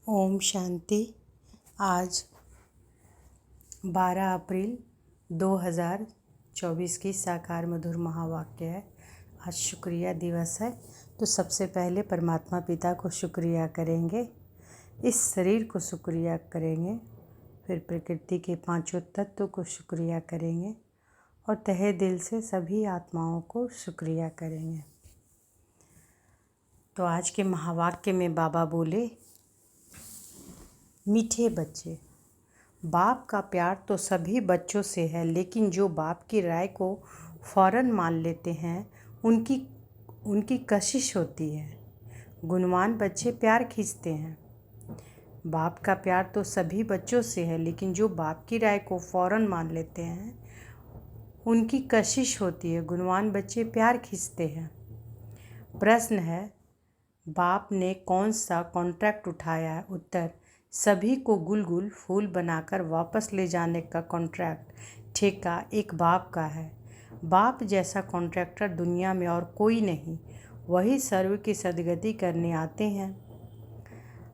ओम शांति। आज 12 अप्रैल 2024 की साकार मधुर महावाक्य है। आज शुक्रिया दिवस है, तो सबसे पहले परमात्मा पिता को शुक्रिया करेंगे, इस शरीर को शुक्रिया करेंगे, फिर प्रकृति के पांचों तत्व को शुक्रिया करेंगे और तहे दिल से सभी आत्माओं को शुक्रिया करेंगे। तो आज के महावाक्य में बाबा बोले, मीठे बच्चे, बाप का प्यार तो सभी बच्चों से है, लेकिन जो बाप की राय को फ़ौरन मान लेते हैं उनकी कशिश होती है। गुणवान बच्चे प्यार खींचते हैं। बाप का प्यार तो सभी बच्चों से है, लेकिन जो बाप की राय को फ़ौरन मान लेते हैं उनकी कशिश होती है। गुणवान बच्चे प्यार खींचते हैं। प्रश्न है, बाप ने कौन सा कॉन्ट्रैक्ट उठाया है? उत्तर, सभी को गुल गुल फूल बनाकर वापस ले जाने का कॉन्ट्रैक्ट, ठेका एक बाप का है। बाप जैसा कॉन्ट्रैक्टर दुनिया में और कोई नहीं, वही सर्व की सदगति करने आते हैं।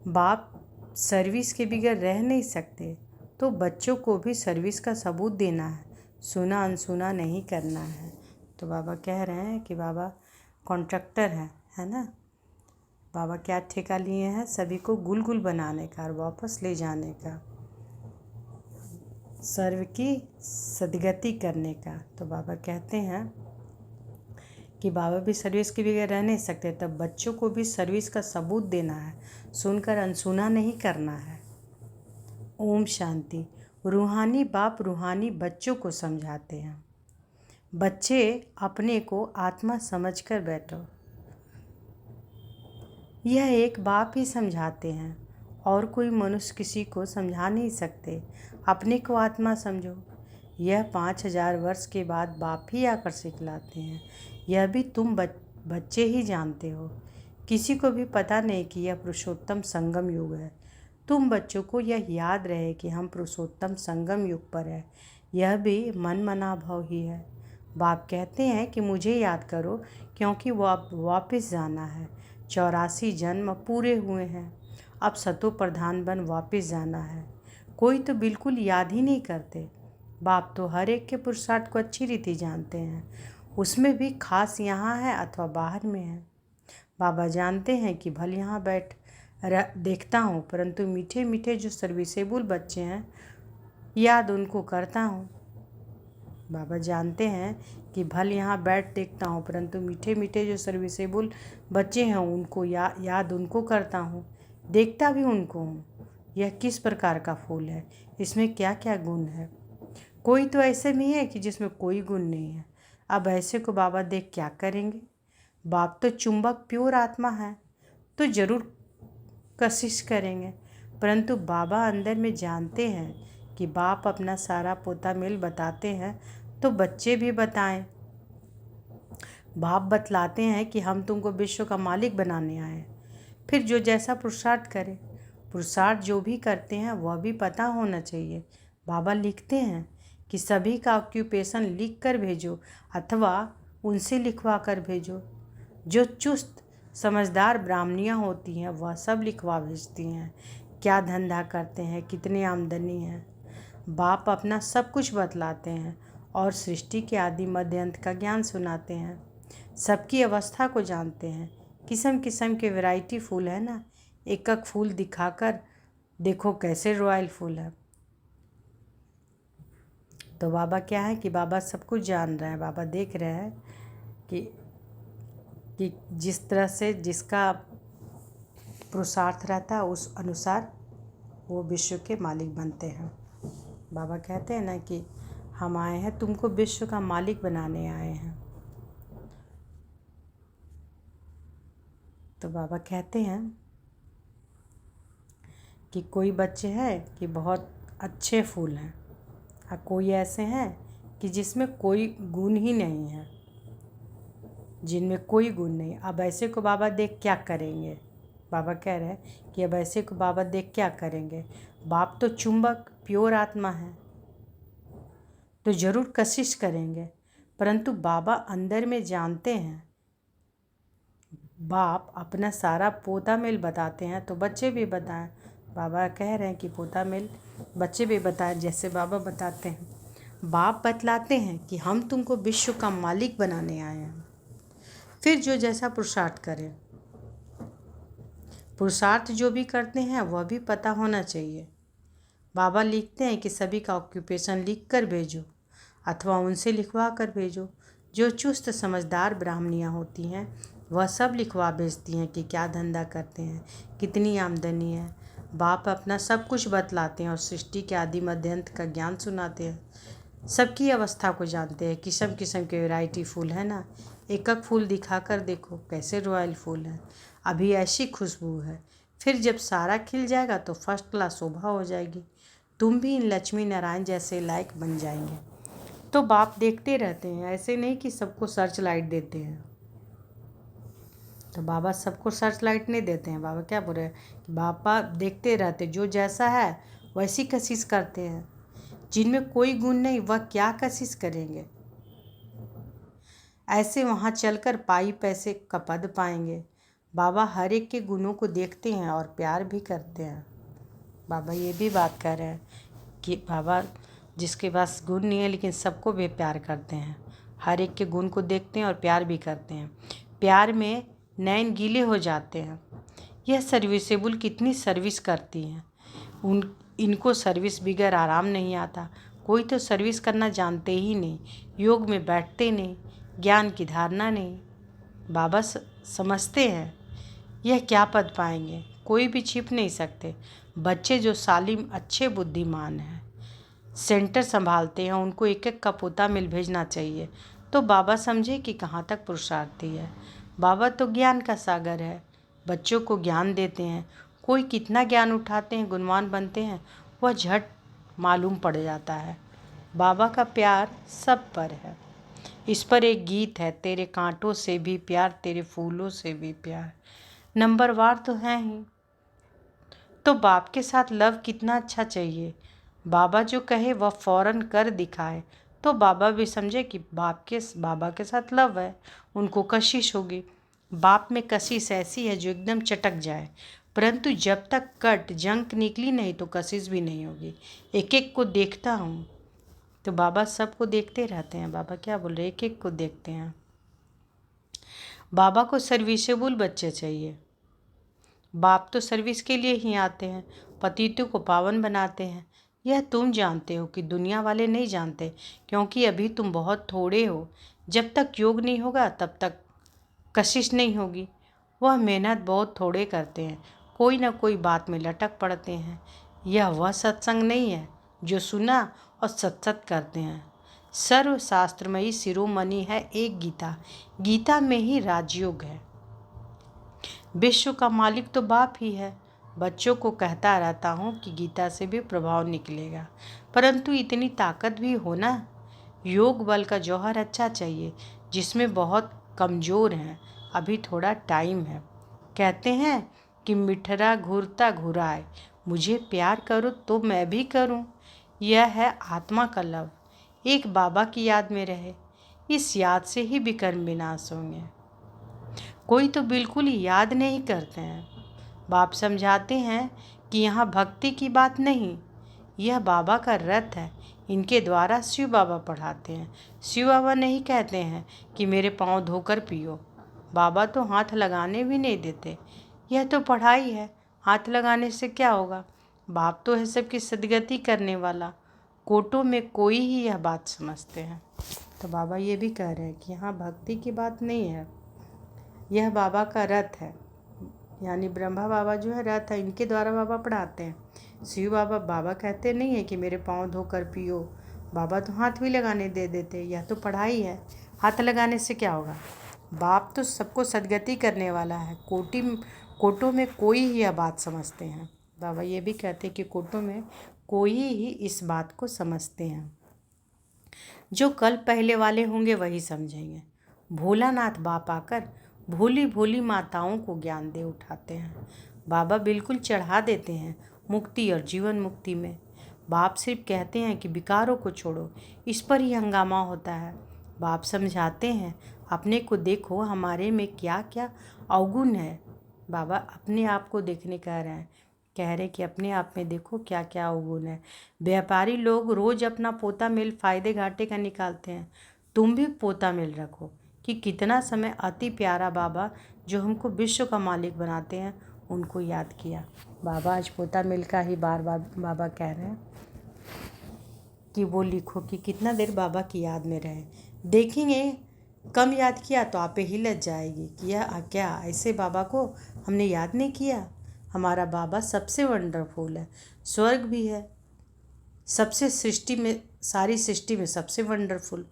बाप सर्विस के बगैर रह नहीं सकते, तो बच्चों को भी सर्विस का सबूत देना है, सुना अनसुना नहीं करना है। तो बाबा कह रहे हैं कि बाबा कॉन्ट्रैक्टर है ना। बाबा क्या ठेका लिए हैं? सभी को गुल गुल बनाने का और वापस ले जाने का, सर्व की सदगति करने का। तो बाबा कहते हैं कि बाबा भी सर्विस के बगैर रह नहीं सकते, तब बच्चों को भी सर्विस का सबूत देना है, सुनकर अनसुना नहीं करना है। ओम शांति। रूहानी बाप रूहानी बच्चों को समझाते हैं। बच्चे अपने को आत्मा समझकर बैठो, यह एक बाप ही समझाते हैं, और कोई मनुष्य किसी को समझा नहीं सकते। अपने को आत्मा समझो। यह 5000 वर्ष के बाद बाप ही आकर सिखलाते हैं। यह भी तुम बच्चे ही जानते हो। किसी को भी पता नहीं कि यह पुरुषोत्तम संगम युग है। तुम बच्चों को यह याद रहे कि हम पुरुषोत्तम संगम युग पर है। यह भी मन मना भाव ही है। बाप कहते हैं कि मुझे याद करो, क्योंकि वापस जाना है। 84 जन्म पूरे हुए हैं, अब सतो प्रधान बन वापस जाना है। कोई तो बिल्कुल याद ही नहीं करते। बाप तो हर एक के पुरुषार्थ को अच्छी रीति जानते हैं, उसमें भी खास यहाँ है अथवा बाहर में है। बाबा जानते हैं कि भले यहाँ बैठ देखता हूँ, परंतु मीठे मीठे जो सर्विसेबल बच्चे हैं, याद उनको करता हूँ। बाबा जानते हैं कि भले यहाँ बैठ देखता हूँ, परंतु मीठे मीठे जो सर्विसेबल बच्चे हैं उनको याद उनको करता हूँ, देखता भी उनको हूँ। यह किस प्रकार का फूल है, इसमें क्या क्या गुण है। कोई तो ऐसे भी है कि जिसमें कोई गुण नहीं है। अब ऐसे को बाबा देख क्या करेंगे? बाप तो चुंबक प्योर आत्मा है, तो जरूर कोशिश करेंगे, परंतु बाबा अंदर में जानते हैं कि बाप अपना सारा पोता मेल बताते हैं, तो बच्चे भी बताएं। बाप बतलाते हैं कि हम तुमको विश्व का मालिक बनाने आए हैं, फिर जो जैसा पुरुषार्थ करें। पुरुषार्थ जो भी करते हैं वह भी पता होना चाहिए। बाबा लिखते हैं कि सभी का ऑक्यूपेशन लिख कर भेजो अथवा उनसे लिखवा कर भेजो। जो चुस्त समझदार ब्राह्मणियाँ होती हैं वह सब लिखवा भेजती हैं, क्या धंधा करते हैं, कितनी आमदनी है। बाप अपना सब कुछ बतलाते हैं और सृष्टि के आदि मध्य अंत का ज्ञान सुनाते हैं। सबकी अवस्था को जानते हैं। किस्म किस्म के वैरायटी फूल है ना, एक एक फूल दिखाकर देखो कैसे रॉयल फूल है। तो बाबा क्या है कि बाबा सब कुछ जान रहे हैं। बाबा देख रहे हैं कि जिस तरह से जिसका पुरुषार्थ रहता है उस अनुसार वो विश्व के मालिक बनते हैं। बाबा कहते हैं ना कि हम आए हैं तुमको विश्व का मालिक बनाने आए हैं। तो बाबा कहते हैं कि कोई बच्चे हैं कि बहुत अच्छे फूल हैं, और कोई ऐसे हैं कि जिसमें कोई गुण ही नहीं है, जिनमें कोई गुण नहीं। अब ऐसे को बाबा देख क्या करेंगे? बाबा कह रहे हैं कि अब ऐसे को बाबा देख क्या करेंगे? बाप तो चुंबक प्योर आत्मा है, तो ज़रूर कोशिश करेंगे, परंतु बाबा अंदर में जानते हैं। बाप अपना सारा पोता मेल बताते हैं, तो बच्चे भी बताएं, बाबा कह रहे हैं कि पोता मेल बच्चे भी बताएं जैसे बाबा बताते हैं। बाप बतलाते हैं कि हम तुमको विश्व का मालिक बनाने आए हैं, फिर जो जैसा पुरुषार्थ करें। पुरुषार्थ जो भी करते हैं वह भी पता होना चाहिए। बाबा लिखते हैं कि सभी का ऑक्यूपेशन लिख कर भेजो अथवा उनसे लिखवा कर भेजो। जो चुस्त समझदार ब्राह्मणियाँ होती हैं वह सब लिखवा भेजती हैं कि क्या धंधा करते हैं, कितनी आमदनी है। बाप अपना सब कुछ बतलाते हैं और सृष्टि के आदि मध्य अंत का ज्ञान सुनाते हैं। सबकी अवस्था को जानते हैं। किस्म किस्म के वैरायटी फूल है ना, एक एक फूल दिखा कर देखो कैसे रॉयल फूल है, अभी ऐसी खुशबू है, फिर जब सारा खिल जाएगा तो फर्स्ट क्लास शोभा हो जाएगी। तुम भी इन लक्ष्मी नारायण जैसे लायक बन जाएंगे। तो बाप देखते रहते हैं, ऐसे नहीं कि सबको सर्च लाइट देते हैं। तो बाबा सबको सर्च लाइट नहीं देते हैं। बाबा क्या बोल रहे हैं कि बाबा देखते रहते, जो जैसा है वैसी कशिश करते हैं। जिनमें कोई गुण नहीं वह क्या कशिश करेंगे। ऐसे वहाँ चलकर पाई पैसे का पद पाएंगे। बाबा हर एक के गुणों को देखते हैं और प्यार भी करते हैं। बाबा ये भी बात कर रहे हैं कि बाबा जिसके पास गुण नहीं है लेकिन सबको भी प्यार करते हैं। हर एक के गुण को देखते हैं और प्यार भी करते हैं। प्यार में नैन गीले हो जाते हैं। यह सर्विसेबल कितनी सर्विस करती हैं। इनको सर्विस बिगर आराम नहीं आता। कोई तो सर्विस करना जानते ही नहीं, योग में बैठते नहीं, ज्ञान की धारणा नहीं। बाबा समझते हैं यह क्या पद पाएंगे, कोई भी छिप नहीं सकते। बच्चे जो सालिम अच्छे बुद्धिमान हैं, सेंटर संभालते हैं, उनको एक एक का पोता मिल भेजना चाहिए। तो बाबा समझे कि कहाँ तक पुरुषार्थी है। बाबा तो ज्ञान का सागर है, बच्चों को ज्ञान देते हैं। कोई कितना ज्ञान उठाते हैं, गुणवान बनते हैं, वह झट मालूम पड़ जाता है। बाबा का प्यार सब पर है। इस पर एक गीत है, तेरे कांटों से भी प्यार, तेरे फूलों से भी प्यार। नंबरवार तो है ही। तो बाप के साथ लव कितना अच्छा चाहिए। बाबा जो कहे वह फौरन कर दिखाए। तो बाबा भी समझे कि बाबा के साथ लव है, उनको कशिश होगी। बाप में कशिश ऐसी है जो एकदम चटक जाए, परंतु जब तक कट जंक निकली नहीं तो कशिश भी नहीं होगी। एक एक को देखता हूँ। तो बाबा सबको देखते रहते हैं। बाबा क्या बोल रहे, एक एक को देखते हैं। बाबा को सर्विसेबल बच्चे चाहिए। बाप तो सर्विस के लिए ही आते हैं, पतितों को पावन बनाते हैं। यह तुम जानते हो कि दुनिया वाले नहीं जानते, क्योंकि अभी तुम बहुत थोड़े हो। जब तक योग नहीं होगा तब तक कशिश नहीं होगी। वह मेहनत बहुत थोड़े करते हैं, कोई ना कोई बात में लटक पड़ते हैं। यह वह सत्संग नहीं है जो सुना और सत्सत करते हैं। सर्वशास्त्रमयी शिरोमणि है एक गीता, गीता में ही राजयोग है। विश्व का मालिक तो बाप ही है। बच्चों को कहता रहता हूँ कि गीता से भी प्रभाव निकलेगा, परंतु इतनी ताकत भी हो ना। योग बल का जौहर अच्छा चाहिए, जिसमें बहुत कमज़ोर हैं। अभी थोड़ा टाइम है। कहते हैं कि मिठरा घूरता घुराए, मुझे प्यार करो तो मैं भी करूं। यह है आत्मा का लव। एक बाबा की याद में रहे, इस याद से ही विकर्म विनाश होंगे। कोई तो बिल्कुल ही याद नहीं करते हैं। बाप समझाते हैं कि यहाँ भक्ति की बात नहीं, यह बाबा का रथ है। इनके द्वारा शिव बाबा पढ़ाते हैं। शिव बाबा नहीं कहते हैं कि मेरे पाँव धोकर पियो। बाबा तो हाथ लगाने भी नहीं देते। यह तो पढ़ाई है, हाथ लगाने से क्या होगा। बाप तो है सबकी सदगति करने वाला। कोटों में कोई ही यह बात समझते हैं। तो बाबा ये भी कह रहे हैं कि यहाँ भक्ति की बात नहीं है, यह बाबा का रथ है। यानी ब्रह्मा बाबा जो है रथ है, इनके द्वारा बाबा पढ़ाते हैं। शिव बाबा कहते नहीं है कि मेरे पाँव धोकर पियो। बाबा तो हाथ भी लगाने दे देते। यह तो पढ़ाई है, हाथ लगाने से क्या होगा। बाप तो सबको सदगति करने वाला है। कोटों में कोई ही यह बात समझते हैं। बाबा ये भी कहते हैं कि कोटों में कोई ही इस बात को समझते हैं। जो कल पहले वाले होंगे वही समझेंगे। भोलानाथ बाप आकर भोली भोली माताओं को ज्ञान दे उठाते हैं। बाबा बिल्कुल चढ़ा देते हैं मुक्ति और जीवन मुक्ति में। बाप सिर्फ कहते हैं कि विकारों को छोड़ो, इस पर ही हंगामा होता है। बाप समझाते हैं अपने को देखो, हमारे में क्या क्या अवगुण है। बाबा अपने आप को देखने कह रहे हैं। कह रहे कि अपने आप में देखो क्या क्या अवगुण है। व्यापारी लोग रोज अपना पोता मिल फायदे घाटे का निकालते हैं, तुम भी पोता मिल रखो। कि कितना समय अति प्यारा बाबा जो हमको विश्व का मालिक बनाते हैं उनको याद किया। बाबा आज पोता मिल का ही बार बार बाबा कह रहे हैं कि वो लिखो कि कितना देर बाबा की याद में रहे। देखेंगे कम याद किया तो आप ही लज जाएगी कि यह क्या ऐसे बाबा को हमने याद नहीं किया। हमारा बाबा सबसे वंडरफुल है, स्वर्ग भी है सबसे सृष्टि में, सारी सृष्टि में सबसे वंडरफुल।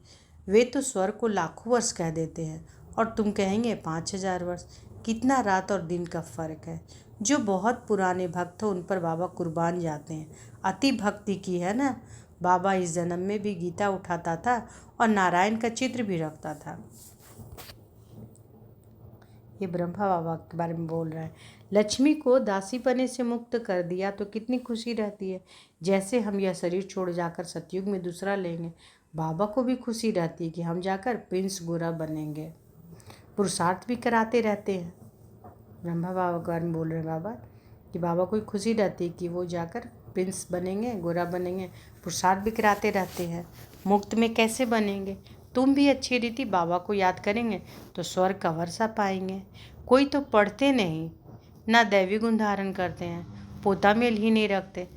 वे तो स्वर्ग को लाखों वर्ष कह देते हैं और तुम कहेंगे 5,000 वर्ष। कितना रात और दिन का फर्क है। जो बहुत पुराने भक्त हो उन पर बाबा कुर्बान जाते हैं। अति भक्ति की है ना। बाबा इस जन्म में भी गीता उठाता था और नारायण का चित्र भी रखता था। ये ब्रह्मा बाबा के बारे में बोल रहा है। लक्ष्मी को दासीपने से मुक्त कर दिया तो कितनी खुशी रहती है। जैसे हम यह शरीर छोड़ जाकर सतयुग में दूसरा लेंगे, बाबा को भी खुशी रहती है कि हम जाकर प्रिंस गोरा बनेंगे। पुरुषार्थ भी कराते रहते हैं। ब्रह्मा बाबा के बारे में बोल रहे हैं बाबा कि बाबा को खुशी रहती है कि वो जाकर प्रिंस बनेंगे, गोरा बनेंगे। पुरुषार्थ भी कराते रहते हैं। मुक्त में कैसे बनेंगे। तुम भी अच्छी रीति बाबा को याद करेंगे तो स्वर्ग का वर्षा पाएंगे। कोई तो पढ़ते नहीं, ना दैवी गुण धारण करते हैं, पोता मेल ही नहीं रखते।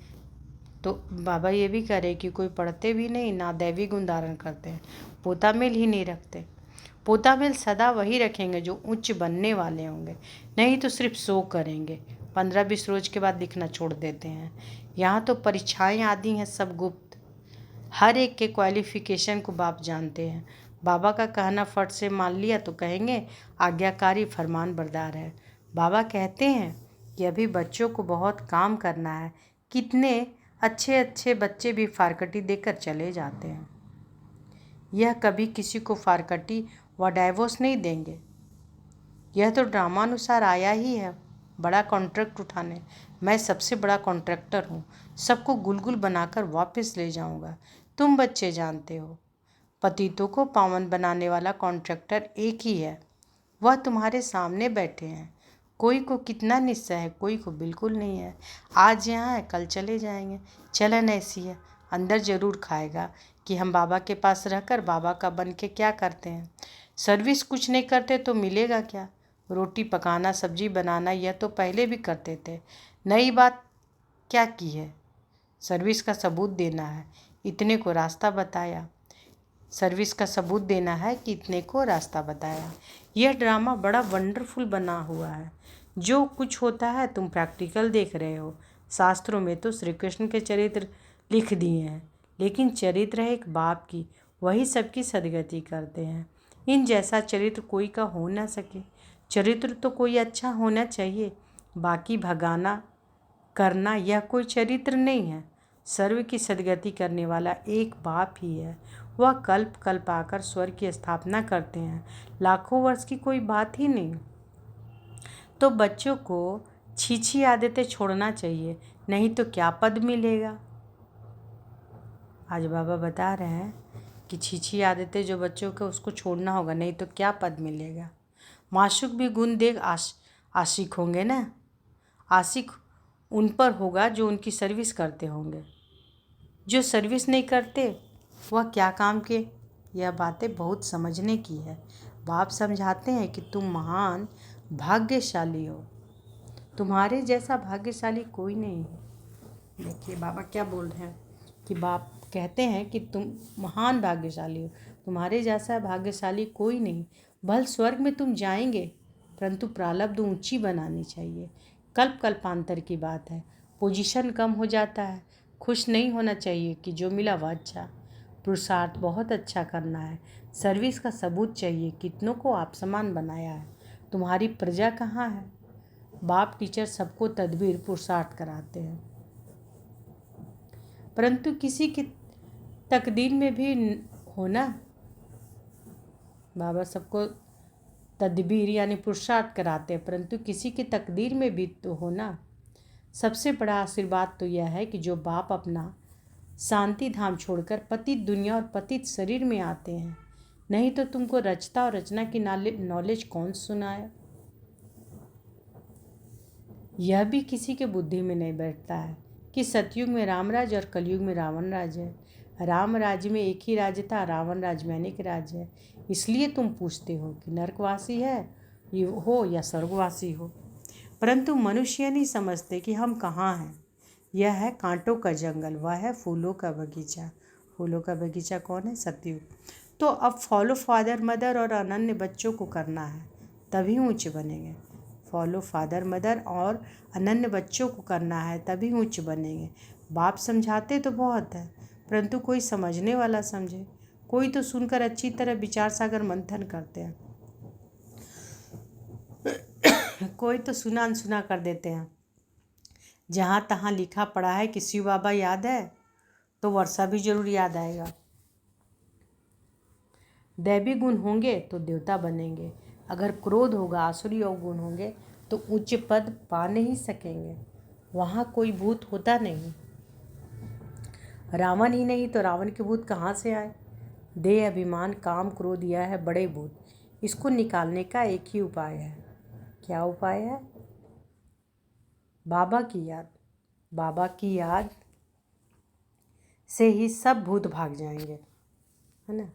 तो बाबा ये भी करे कि कोई पढ़ते भी नहीं, ना दैवी गुण धारण करते हैं, पोता मेल ही नहीं रखते। पोता मेल सदा वही रखेंगे जो उच्च बनने वाले होंगे, नहीं तो सिर्फ शो करेंगे। 15-20 रोज के बाद दिखना छोड़ देते हैं। यहाँ तो परीक्षाएं आदि हैं सब गुप्त। हर एक के क्वालिफिकेशन को बाप जानते हैं। बाबा का कहना फट से मान लिया तो कहेंगे आज्ञाकारी फरमान बरदार है। बाबा कहते हैं कि अभी बच्चों को बहुत काम करना है। कितने अच्छे अच्छे बच्चे भी फारकटी देकर चले जाते हैं। यह कभी किसी को फारकटी व डाइवोर्स नहीं देंगे। यह तो ड्रामानुसार आया ही है बड़ा कॉन्ट्रैक्ट उठाने। मैं सबसे बड़ा कॉन्ट्रैक्टर हूँ, सबको गुलगुल बनाकर वापस ले जाऊँगा। तुम बच्चे जानते हो, पतितों को पावन बनाने वाला कॉन्ट्रैक्टर एक ही है, वह तुम्हारे सामने बैठे हैं। कोई को कितना निश्चय है, कोई को बिल्कुल नहीं है। आज यहाँ है, कल चले जाएंगे। चलन ऐसी है, अंदर जरूर खाएगा कि हम बाबा के पास रहकर बाबा का बन के क्या करते हैं। सर्विस कुछ नहीं करते तो मिलेगा क्या। रोटी पकाना, सब्जी बनाना यह तो पहले भी करते थे। नई बात क्या की है। सर्विस का सबूत देना है, इतने को रास्ता बताया। सर्विस का सबूत देना है कि इतने को रास्ता बताया। यह ड्रामा बड़ा वंडरफुल बना हुआ है। जो कुछ होता है तुम प्रैक्टिकल देख रहे हो। शास्त्रों में तो श्री कृष्ण के चरित्र लिख दिए हैं, लेकिन चरित्र है एक बाप की, वही सबकी सदगति करते हैं। इन जैसा चरित्र कोई का हो ना सके। चरित्र तो कोई अच्छा होना चाहिए, बाकी भगाना करना यह कोई चरित्र नहीं है। सर्व की सदगति करने वाला एक बाप ही है। वह कल्प कल्प आकर स्वर्ग की स्थापना करते हैं। लाखों वर्ष की कोई बात ही नहीं। तो बच्चों को छी आदतें छोड़ना चाहिए, नहीं तो क्या पद मिलेगा। आज बाबा बता रहे हैं कि छी आदतें जो बच्चों को उसको छोड़ना होगा, नहीं तो क्या पद मिलेगा। माशूक भी गुण देख आशिक होंगे ना। आशिक उन पर होगा जो उनकी सर्विस करते होंगे। जो सर्विस नहीं करते वह क्या काम के। यह बातें बहुत समझने की है। बाप समझाते हैं कि तुम महान भाग्यशाली हो, तुम्हारे जैसा भाग्यशाली कोई नहीं है। देखिए बाबा क्या बोल रहे हैं कि बाप कहते हैं कि तुम महान भाग्यशाली हो, तुम्हारे जैसा भाग्यशाली कोई नहीं। भल स्वर्ग में तुम जाएंगे, परंतु प्रारब्ध ऊंची बनानी चाहिए। कल्प कल्पांतर की बात है। पोजीशन कम हो जाता है, खुश नहीं होना चाहिए कि जो मिला वह अच्छा। पुरुषार्थ बहुत अच्छा करना है। सर्विस का सबूत चाहिए, कितनों को आप समान बनाया है। तुम्हारी प्रजा कहाँ है। बाप टीचर सबको तदबीर पुरुषार्थ कराते हैं, परंतु किसी की तकदीर में भी होना। बाबा सबको तदबीर यानी पुरुषार्थ कराते हैं, परंतु किसी की तकदीर में भी तो होना। सबसे बड़ा आशीर्वाद तो यह है कि जो बाप अपना शांति धाम छोड़कर पतित दुनिया और पतित शरीर में आते हैं, नहीं तो तुमको रचता और रचना की नॉलेज कौन सुनाए। यह भी किसी के बुद्धि में नहीं बैठता है कि सतयुग में रामराज और कलयुग में रावण राज है। राम राज्य में एक ही राज्य था, रावण राज्य में अनेक राज्य है। इसलिए तुम पूछते हो कि नरकवासी है ये हो या स्वर्गवासी हो। परंतु मनुष्य नहीं समझते कि हम कहाँ हैं। यह है कांटों का जंगल, वह है फूलों का बगीचा। फूलों का बगीचा कौन है? सतयुग। तो अब फॉलो फादर मदर और अनन्य बच्चों को करना है, तभी ऊंचे बनेंगे। फॉलो फादर मदर और अनन्य बच्चों को करना है, तभी ऊंचे बनेंगे। बाप समझाते तो बहुत है, परंतु कोई समझने वाला समझे। कोई तो सुनकर अच्छी तरह विचार सागर मंथन करते हैं, कोई तो सुना अनसुना कर देते हैं। जहाँ तहाँ लिखा पड़ा है कि शिव बाबा याद है तो वर्षा भी जरूर याद आएगा। दैवी गुण होंगे तो देवता बनेंगे। अगर क्रोध होगा, आसुरी और गुण होंगे तो उच्च पद पा नहीं सकेंगे। वहाँ कोई भूत होता नहीं। रावण ही नहीं तो रावण के भूत कहाँ से आए? देह, अभिमान, काम, क्रोध, यह है बड़े भूत। इसको निकालने का एक ही उपाय है। क्या उपाय है? बाबा की याद। बाबा की याद से ही सब भूत भाग जाएंगे, है ना।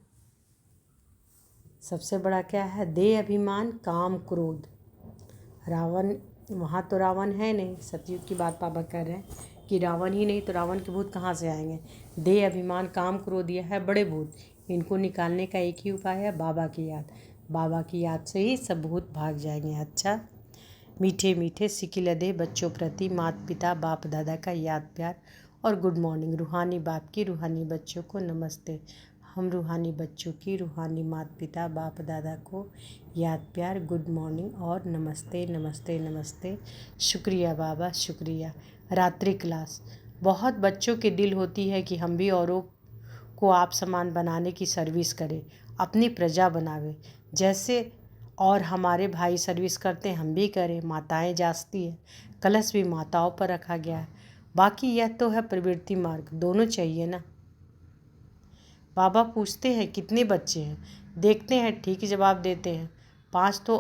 सबसे बड़ा क्या है? देह, अभिमान, काम, क्रोध। रावण, वहाँ तो रावण है नहीं। सतयुग की बात बाबा कह रहे हैं कि रावण ही नहीं तो रावण के भूत कहाँ से आएंगे? देह, अभिमान, काम, क्रोध, यह है बड़े भूत। इनको निकालने का एक ही उपाय है, बाबा की याद। बाबा की याद से ही सब भूत भाग जाएंगे। अच्छा, मीठे मीठे सिकिलदे बच्चों प्रति माता पिता बाप दादा का याद प्यार और गुड मॉर्निंग। रूहानी बाप की रूहानी बच्चों को नमस्ते। हम रूहानी बच्चों की रूहानी माता पिता बाप दादा को याद प्यार, गुड मॉर्निंग और नमस्ते नमस्ते नमस्ते। शुक्रिया बाबा, शुक्रिया। रात्रि क्लास। बहुत बच्चों के दिल होती है कि हम भी औरों को आप समान बनाने की सर्विस करें, अपनी प्रजा बनावे। जैसे और हमारे भाई सर्विस करते हैं, हम भी करें। माताएं जागती है, कलश भी माताओं पर रखा गया है। बाकी यह तो है प्रवृत्ति मार्ग, दोनों चाहिए ना। बाबा पूछते हैं कितने बच्चे हैं? देखते हैं, ठीक जवाब देते हैं। 5 तो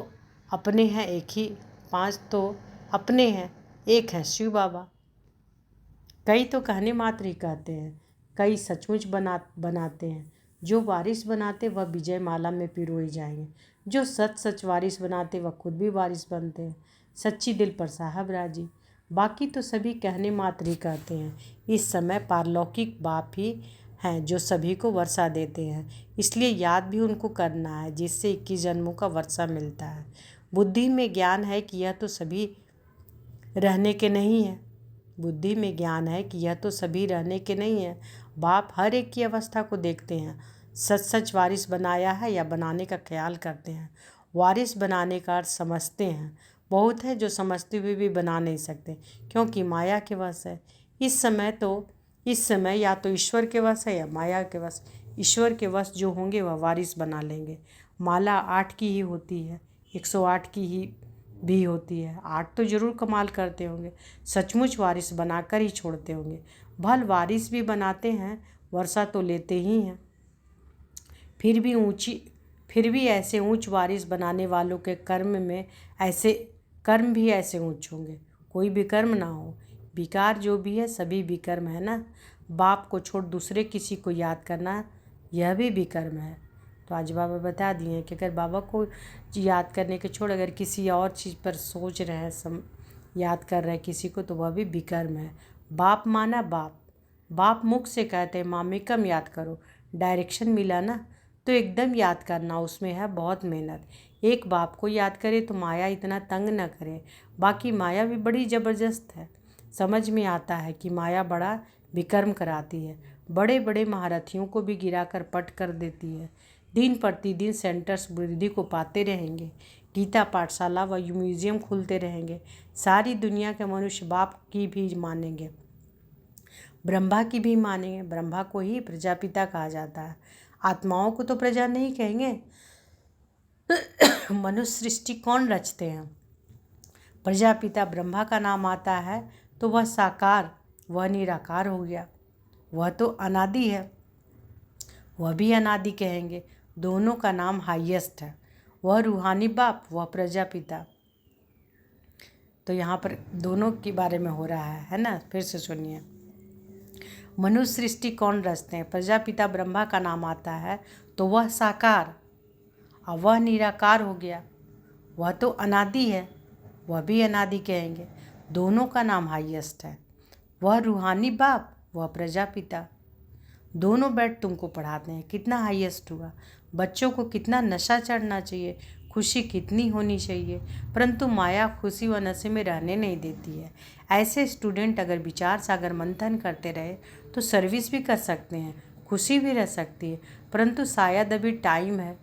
अपने हैं, 5 तो अपने हैं, 1 है शिव बाबा। कई तो कहने मात्र ही कहते हैं, कई सचमुच बनाते हैं। जो वारिस बनाते वह विजय माला में पिरोए जाएंगे। जो सच सच वारिस बनाते वह खुद भी वारिस बनते हैं। सच्ची दिल पर साहब राजी। बाकी तो सभी कहने मात्र ही कहते हैं। इस समय पारलौकिक बाप ही हैं जो सभी को वर्षा देते हैं, इसलिए याद भी उनको करना है, जिससे 21 जन्मों का वर्षा मिलता है। बुद्धि में ज्ञान है कि यह तो सभी रहने के नहीं है। बुद्धि में ज्ञान है कि यह तो सभी रहने के नहीं है। बाप हर एक की अवस्था को देखते हैं। सच सच वारिस बनाया है या बनाने का ख्याल करते हैं। वारिस बनाने का अर्थ समझते हैं। बहुत है जो समझते हुए भी बना नहीं सकते, क्योंकि माया के वश है। इस समय या तो ईश्वर के वश है या माया के वश। ईश्वर के वश जो होंगे वह वारिस बना लेंगे। माला 8 की ही होती है, 108 की ही भी होती है। 8 तो जरूर कमाल करते होंगे, सचमुच वारिस बनाकर ही छोड़ते होंगे। भल वारिस भी बनाते हैं, वर्षा तो लेते ही हैं। फिर भी ऐसे ऊंच वारिस बनाने वालों के कर्म भी ऐसे ऊंच होंगे। कोई विकर्म ना हो। विकार जो भी है सभी विकर्म है ना। बाप को छोड़ दूसरे किसी को याद करना, यह भी विकर्म है। तो आज बाबा बता दिए कि अगर बाबा को याद करने के छोड़ अगर किसी और चीज़ पर सोच रहे हैं, याद कर रहे हैं किसी को, तो वह भी विकर्म है। बाप माना बाप मुख से कहते हैं मामेकम याद करो। डायरेक्शन मिला ना तो एकदम याद करना, उसमें है बहुत मेहनत। एक बाप को याद करे तो माया इतना तंग न करे। बाकी माया भी बड़ी ज़बरदस्त है। समझ में आता है कि माया बड़ा विकर्म कराती है। बड़े बड़े महारथियों को भी गिराकर पट कर देती है। दिन प्रतिदिन सेंटर्स वृद्धि को पाते रहेंगे। गीता पाठशाला व म्यूजियम खुलते रहेंगे। सारी दुनिया के मनुष्य बाप की भी मानेंगे, ब्रह्मा की भी मानेंगे। ब्रह्मा को ही प्रजापिता कहा जाता है। आत्माओं को तो प्रजा नहीं कहेंगे। मनुष्य सृष्टि कौन रचते हैं? प्रजापिता ब्रह्मा का नाम आता है तो वह साकार, वह निराकार हो गया। वह तो अनादि है, वह भी अनादि कहेंगे। दोनों का नाम हाईएस्ट है। वह रूहानी बाप, वह प्रजापिता। तो यहाँ पर दोनों के बारे में हो रहा है ना। फिर से सुनिए। मनुष्य सृष्टि कौन रचते हैं? प्रजापिता ब्रह्मा का नाम आता है तो वह साकार, और वह निराकार हो गया। वह तो अनादि है, वह भी अनादि कहेंगे। दोनों का नाम हाईएस्ट है। वह रूहानी बाप, वह प्रजापिता। दोनों बैठ तुमको पढ़ाते हैं। कितना हाईएस्ट हुआ। बच्चों को कितना नशा चढ़ना चाहिए, खुशी कितनी होनी चाहिए, परंतु माया खुशी व नशे में रहने नहीं देती है। ऐसे स्टूडेंट अगर विचार सागर मंथन करते रहे तो सर्विस भी कर सकते हैं, खुशी भी रह सकती है, परंतु शायद अभी टाइम है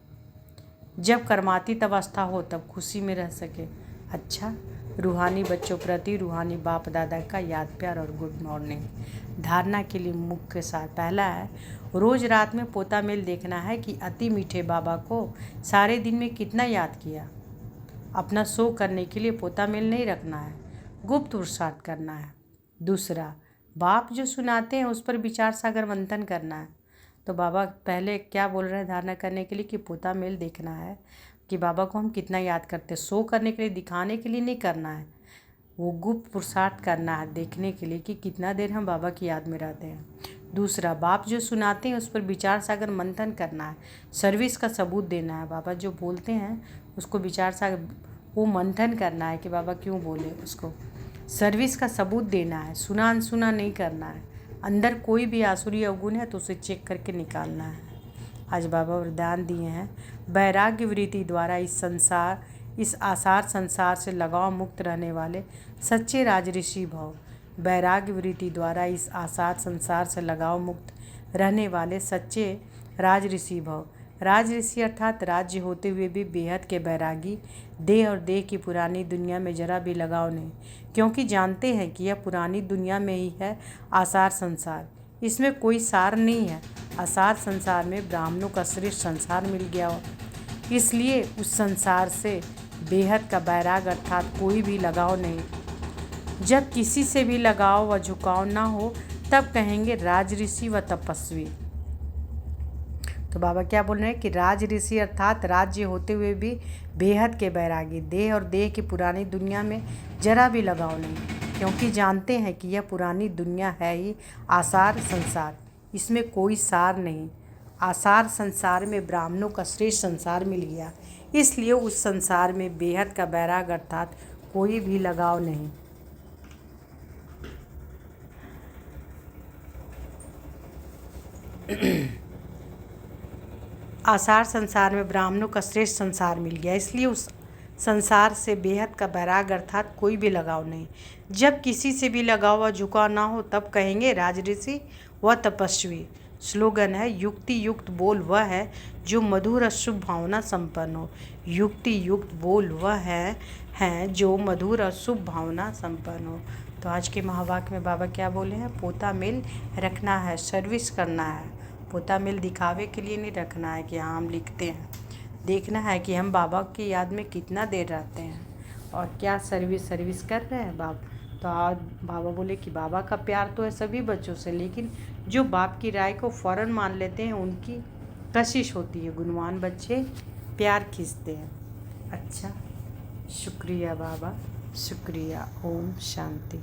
जब कर्मातीत अवस्था हो तब खुशी में रह सके। अच्छा, रूहानी बच्चों प्रति रूहानी बाप दादा का याद प्यार और गुड मॉर्निंग। धारणा के लिए मुख्य सार पहला है, रोज़ रात में पोता मेल देखना है कि अति मीठे बाबा को सारे दिन में कितना याद किया। अपना शो करने के लिए पोता मेल नहीं रखना है, गुप्त पुरुषार्थ करना है। दूसरा, बाप जो सुनाते हैं उस पर विचार सागर मंथन करना है। तो बाबा पहले क्या बोल रहे हैं धारणा करने के लिए कि पोता मेल देखना है कि बाबा को हम कितना याद करते हैं। शो करने के लिए, दिखाने के लिए नहीं करना है, वो गुप्त पुरुषार्थ करना है देखने के लिए कि कितना देर हम बाबा की याद में रहते हैं। दूसरा, बाप जो सुनाते हैं उस पर विचार सागर मंथन करना है, सर्विस का सबूत देना है। बाबा जो बोलते हैं उसको विचार सागर वो मंथन करना है कि बाबा क्यों बोले, उसको सर्विस का सबूत देना है। सुना अनसुना नहीं करना है। अंदर कोई भी आसुरी अवगुण है तो उसे चेक करके निकालना है। आज बाबा वरदान दिए हैं, वैराग्य वृत्ति द्वारा इस आसार संसार से लगाव मुक्त रहने वाले सच्चे राजऋषि भव। वैराग्य वृत्ति द्वारा इस आसार संसार से लगाव मुक्त रहने वाले सच्चे राजऋषि भव। राजऋषि अर्थात राज्य होते हुए भी बेहद के बैरागी, देह और देह की पुरानी दुनिया में जरा भी लगाव नहीं, क्योंकि जानते हैं कि यह पुरानी दुनिया में ही है आसार संसार, इसमें कोई सार नहीं है। आसार संसार में ब्राह्मणों का श्रेष्ठ संसार मिल गया हो, इसलिए उस संसार से बेहद का बैराग अर्थात कोई भी लगाव नहीं। जब किसी से भी लगाव व झुकाव ना हो तब कहेंगे राजऋषि व तपस्वी। तो बाबा क्या बोल रहे हैं कि राजऋषि अर्थात राज्य होते हुए भी बेहद के बैरागी, देह और देह की पुरानी दुनिया में जरा भी लगाव नहीं, क्योंकि जानते हैं कि यह पुरानी दुनिया है ही आसार संसार, इसमें कोई सार नहीं। आसार संसार में ब्राह्मणों का श्रेष्ठ संसार मिल गया, इसलिए उस संसार में बेहद का बैराग अर्थात कोई भी लगाव नहीं। आसार संसार में ब्राह्मणों का श्रेष्ठ संसार मिल गया, इसलिए उस संसार से बेहद का बैराग अर्थात कोई भी लगाव नहीं। जब किसी से भी लगाव व झुकाव ना हो तब कहेंगे राजऋषि व तपस्वी। स्लोगन है, युक्ति युक्त बोल वह है जो मधुर अशुभ भावना संपन्न हो। युक्ति युक्त बोल वह है जो मधुर अशुभ भावना संपन्न हो। तो आज के महावाक्य में बाबा क्या बोले हैं, पोता मेल रखना है, सर्विस करना है। पोता मेल दिखावे के लिए नहीं रखना है कि हाँ हम लिखते हैं, देखना है कि हम बाबा की याद में कितना देर रहते हैं और क्या सर्विस कर रहे हैं बाप। तो आज बाबा बोले कि बाबा का प्यार तो है सभी बच्चों से, लेकिन जो बाप की राय को फ़ौरन मान लेते हैं उनकी कशिश होती है। गुणवान बच्चे प्यार खींचते हैं। अच्छा, शुक्रिया बाबा, शुक्रिया। ओम शांति।